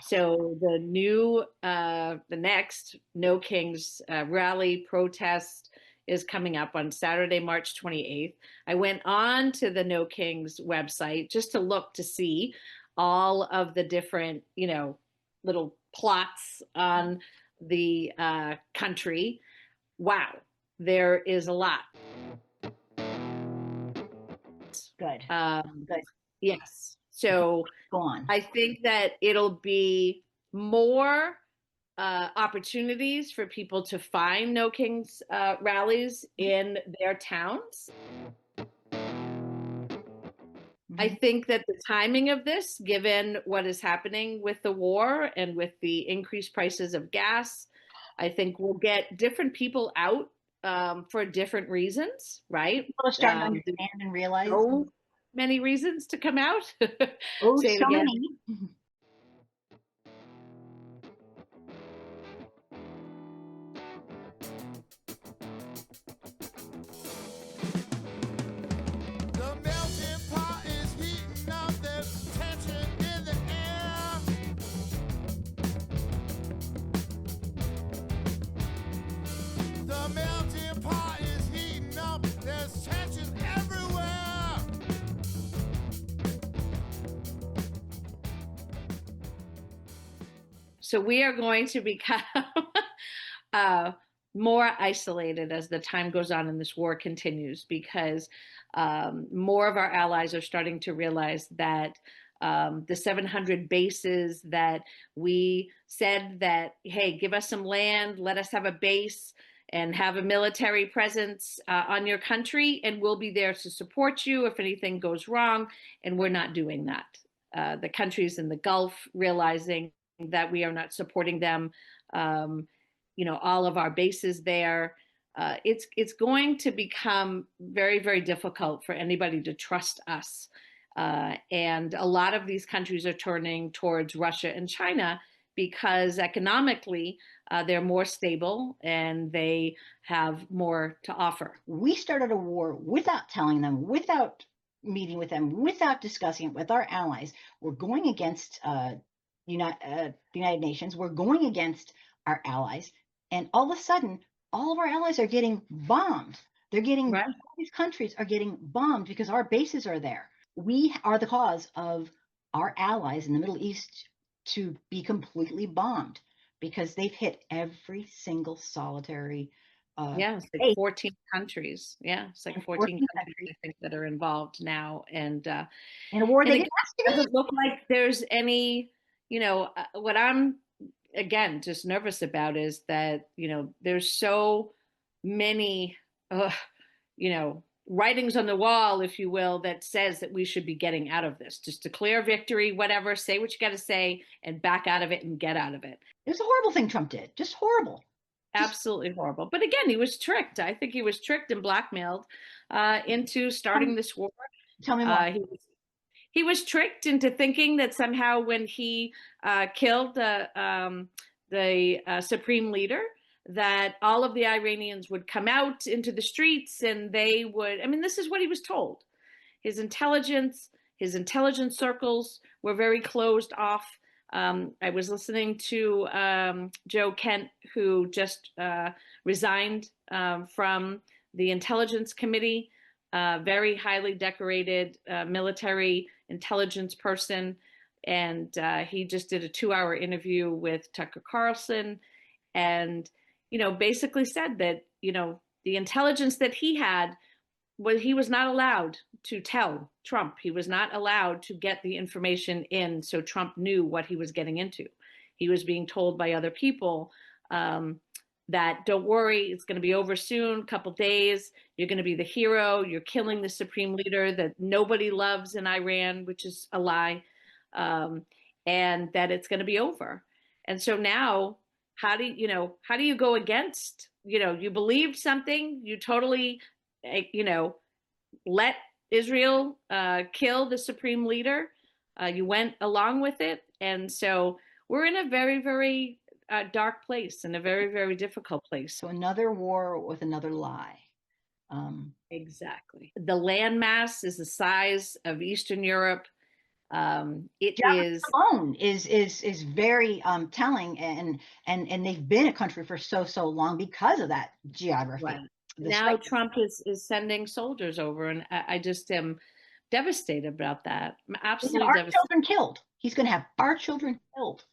So the next No Kings rally protest is coming up on Saturday, March 28th. I went on to the No Kings website just to look to see all of the different, little plots on the country. Wow, there is a lot. Good. Good. Yes. So Go on. I think that it'll be more opportunities for people to find No Kings rallies in their towns. I Mhm. think that the timing of this, given what is happening with the war and with the increased prices of gas, I think we'll get different people out for different reasons, right? People are starting to understand and realize, So many reasons to come out. oh, Say it so again. many. The melting pot is heating up, there's tension in the air. The melting pot is heating up, there's tension everywhere. So we are going to become uh, more isolated as the time goes on and this war continues because more of our allies are starting to realize that the 700 bases that we said that, hey, give us some land, let us have a base and have a military presence on your country, and we'll be there to support you if anything goes wrong. And we're not doing that. The countries in the Gulf realizing that we are not supporting them. All of our bases there. It's going to become very, very difficult for anybody to trust us. And a lot of these countries are turning towards Russia and China because economically they're more stable and they have more to offer. We started a war without telling them, without meeting with them, without discussing it with our allies. We're going against the United Nations. We're going against our allies. And all of a sudden, all of our allies are getting bombed. Right. All these countries are getting bombed because our bases are there. We are the cause of our allies in the Middle East to be completely bombed because they've hit every single solitary Yeah, it's like base 14 countries. Yeah, it's like in 14 14 countries, countries I think, that are involved now. in a war And they again, didn't ask to it be. doesn't look like there's any, what I'm again just nervous about is that, there's so many, writings on the wall, if you will, that says that we should be getting out of this. Just declare victory, whatever, say what you got to say, and back out of it and get out of it. It was a horrible thing Trump did. Just horrible. Just Absolutely horrible. But again, he was tricked. I think he was tricked and blackmailed into tell me, starting this war. tell me more. He was tricked into thinking that somehow when he killed the supreme leader, that all of the Iranians would come out into the streets and they would. I mean, this is what he was told. His intelligence, his intelligence circles were very closed off. I was listening to Joe Kent, who just resigned from the Intelligence Committee, very highly decorated military intelligence person. And he just did a 2-hour interview with Tucker Carlson and, basically said that, the intelligence that he had he was not allowed to tell Trump. He was not allowed to get the information in so Trump knew what he was getting into. He was being told by other people that don't worry, it's going to be over soon, a couple days. You're going to be the hero. You're killing the supreme leader that nobody loves in Iran, which is a lie, and that it's going to be over. And so now, how do you go against? You believed something, you totally let Israel kill the supreme leader. You went along with it. And so we're in a very, very dark place and a very, very difficult place. So another war with another lie. Exactly. The landmass is the size of Eastern Europe. It Geography is alone is very telling, and they've been a country for so long because of that geography. right. The Now strike. Trump is sending soldiers over, and I just am devastated about that. I'm He's gonna have absolutely our devastated. children killed. He's going to have our children killed.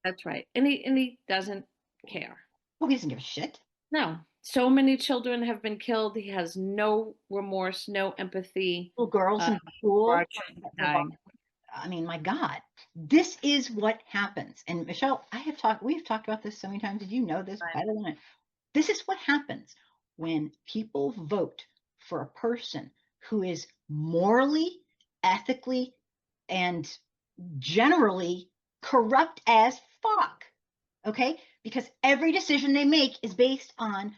That's right. And he doesn't care. Oh, he doesn't give a shit. No. So many children have been killed. He has no remorse, no empathy Little girls uh, in for school our children were dying. I mean, my God, this is what happens. And Michelle, we've talked about this so many times. Did you know this better than I? This is what happens when people vote for a person who is morally, ethically, and generally corrupt as fuck. Okay? Because every decision they make is based on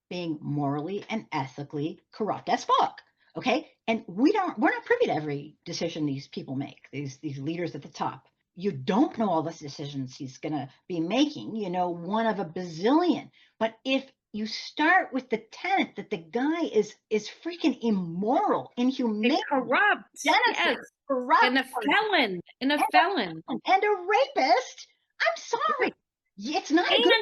being morally and ethically corrupt as fuck. Okay. And we're not privy to every decision these people make, these leaders at the top. You don't know all the decisions he's gonna be making, you know, one of a bazillion. But if you start with the tenet that the guy is freaking immoral, And inhumane, corrupt. genocide, Yes. And corrupt, a felon. And a felon. and a rapist, I'm sorry. It's not a good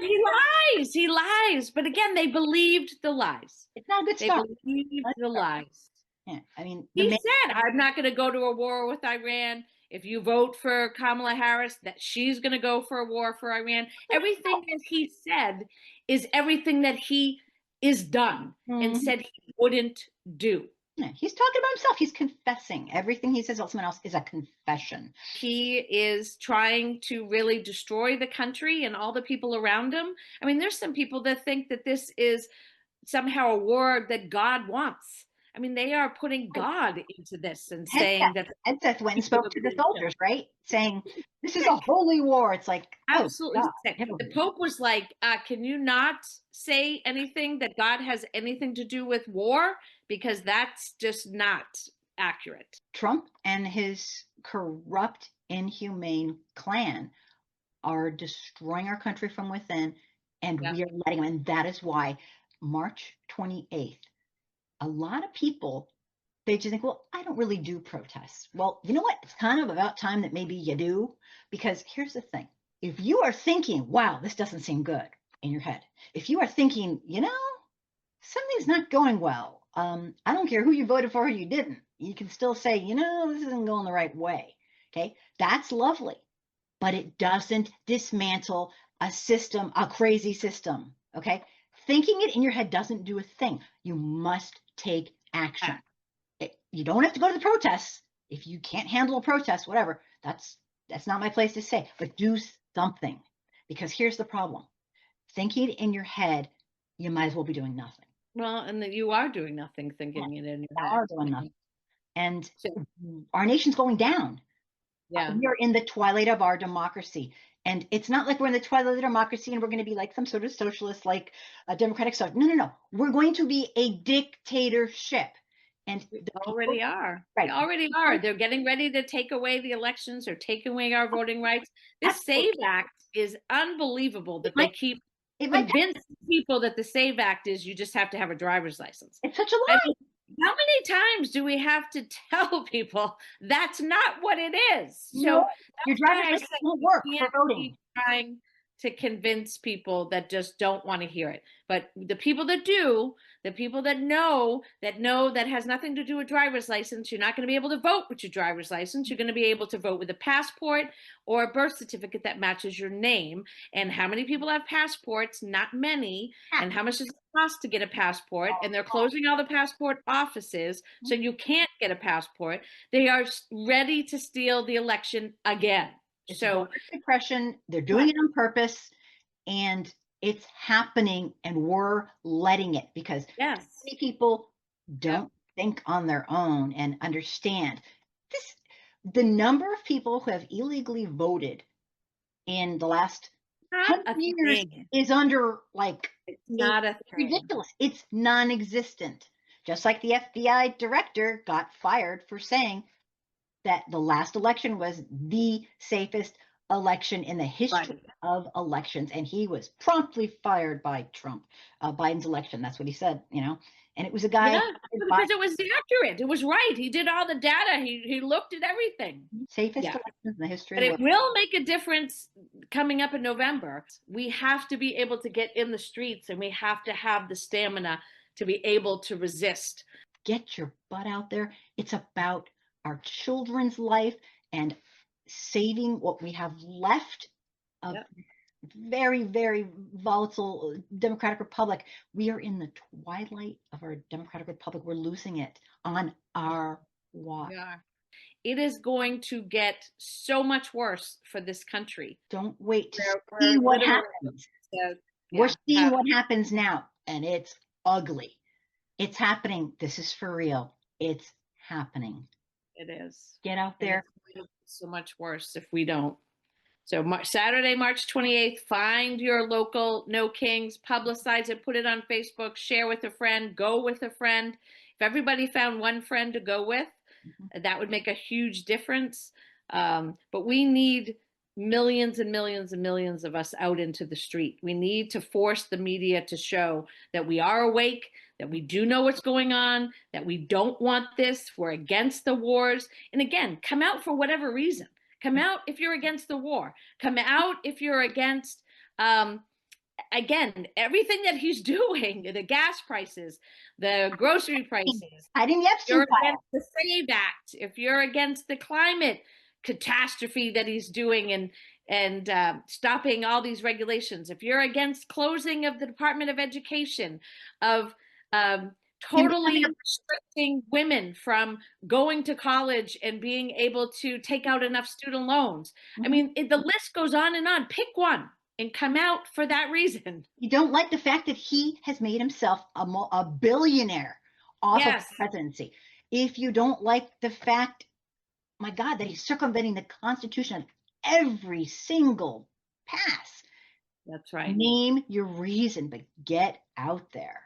And he lies. But again, they believed the lies. it's not a good They start. believed the lies. Yeah, I mean the He man said, I'm not going to go to a war with Iran. If you vote for Kamala Harris, that she's going to go for a war for Iran. Everything that he said is everything that he is done and Mhm. said he wouldn't do. Yeah, he's talking about himself. He's confessing. Everything he says about someone else is a confession. He is trying to really destroy the country and all the people around him. I mean, there's some people that think that this is somehow a war that God wants. I mean, they are putting God into this and saying that Hedseth went and people spoke are to the being killed. soldiers, right? Saying, this is a holy war. It's like, oh, Absolutely God, sick. never The mind. Pope was like, can you not say anything that God has anything to do with war? Because that's just not accurate. Trump and his corrupt, inhumane clan are destroying our country from within, and Yeah. we are letting them. And that is why March 28th, a lot of people they just think, well, I don't really do protests. Well, you know what? It's kind of about time that maybe you do, because here's the thing. If you are thinking, wow, this doesn't seem good in your head, if you are thinking, you know, something's not going well, I don't care who you voted for or you didn't, you can still say, you know, this isn't going the right way. Okay. That's lovely, but it doesn't dismantle a system, a crazy system. Okay. Thinking it in your head doesn't do a thing. You must take action. You don't have to go to the protests if you can't handle a protest, whatever. That's not my place to say, but do something, because here's the problem. Thinking in your head, you might as well be doing nothing. Well, and that you are doing nothing, thinking it in your You head. are doing nothing. And So, our nation's going down. yeah. We are in the twilight of our democracy. And it's not like we're in the twilight of democracy and we're going to be like some sort of socialist, like a democratic society. No. We're going to be a dictatorship. And We the people, already are. right? We already are. They're getting ready to take away the elections or take away our voting rights. This Absolutely. SAVE Act is unbelievable that It they might, keep it might, convincing people that the SAVE Act is you just have to have a driver's license. it's such a I lie. mean, how many times do we have to tell people that's not what it is? No, So your that's why driver's I license say won't we work for can't voting. keep trying to convince people that just don't want to hear it. But the people that do, the people that know that has nothing to do with driver's license, you're not going to be able to vote with your driver's license. You're going to be able to vote with a passport or a birth certificate that matches your name. And how many people have passports? Not many. And how much does it cost to get a passport? And they're closing all the passport offices, so you can't get a passport. They are ready to steal the election again. It's So voter suppression. They're doing it on purpose, and it's happening, and we're letting it, because yes, many people yep. don't think on their own and understand this. The number of people who have illegally voted in the last Not 100 a years thing. is under like It's not a thing. ridiculous. It's non-existent. Just like the FBI director got fired for saying that the last election was the safest election in the history of elections, and he was promptly fired by Trump, Biden's election. That's what he said, you know. And it was a guy Yeah, who by because it was accurate. It was right. He did all the data. He looked at everything. safest Yeah. elections in the history But of the it world. will make a difference coming up in November. We have to be able to get in the streets, and we have to have the stamina to be able to resist. Get your butt out there. It's about our children's life and saving what we have left of Yep. very, very volatile democratic republic. We are in the twilight of our democratic republic. We're losing it on our watch. Yeah. It is going to get so much worse for this country. Don't wait to We're see what literally, happens. yeah, We're seeing what happens now, and it's ugly. It's happening. This is for real. It's happening. it is. Get out And there. it's going to be so much worse if we don't. So Saturday, March 28th, find your local No Kings, publicize it, put it on Facebook, share with a friend, go with a friend. If everybody found one friend to go with, that would make a huge difference. But we need millions and millions and millions of us out into the street. We need to force the media to show that we are awake, that we do know what's going on, that we don't want this, we're against the wars. And again, come out for whatever reason. Come out if you're against the war. Come out if you're against, again, everything that he's doing, the gas prices, the grocery prices. Hiding the Epstein You're file. against the SAVE Act. If you're against the climate catastrophe that he's doing and stopping all these regulations, if you're against closing of the Department of Education, of totally restricting women from going to college and being able to take out enough student loans. I mean, the list goes on and on. Pick one and come out for that reason. You don't like the fact that he has made himself a billionaire off of the presidency. If you don't like the fact, my God, that he's circumventing the Constitution of every single pass. That's right. Name your reason, but get out there.